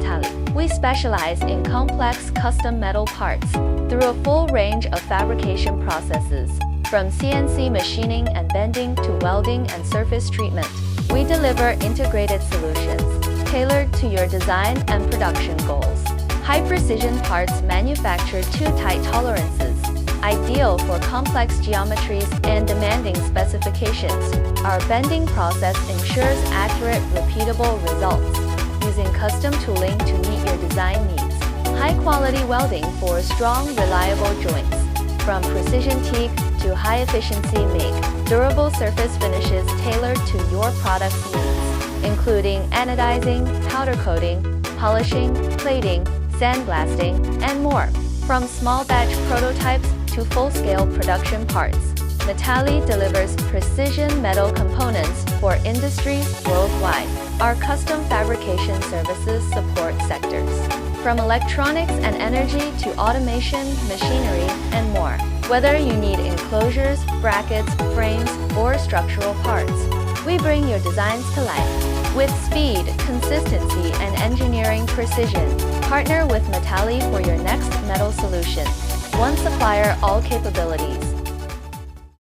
Metalli. We specialize in complex custom metal parts through a full range of fabrication processes, from CNC machining and bending to welding and surface treatment. We deliver integrated solutions tailored to your design and production goals. High-precision parts manufactured to tight tolerances, ideal for complex geometries and demanding specifications. Our bending process ensures accurate, repeatable results, using custom tooling to meet your design needs. High-quality welding for strong, reliable joints. From precision TIG to high-efficiency MIG, durable surface finishes tailored to your product's needs, including anodizing, powder coating, polishing, plating, sandblasting, and more. From small batch prototypes to full-scale production parts, Metalli delivers precision metal components for industries worldwide. Our custom fabrication services support sectors from electronics and energy to automation, machinery, and more. Whether you need enclosures, brackets, frames, or structural parts, we bring your designs to life. With speed, consistency, and engineering precision, partner with Metalli for your next metal solution. One supplier, all capabilities.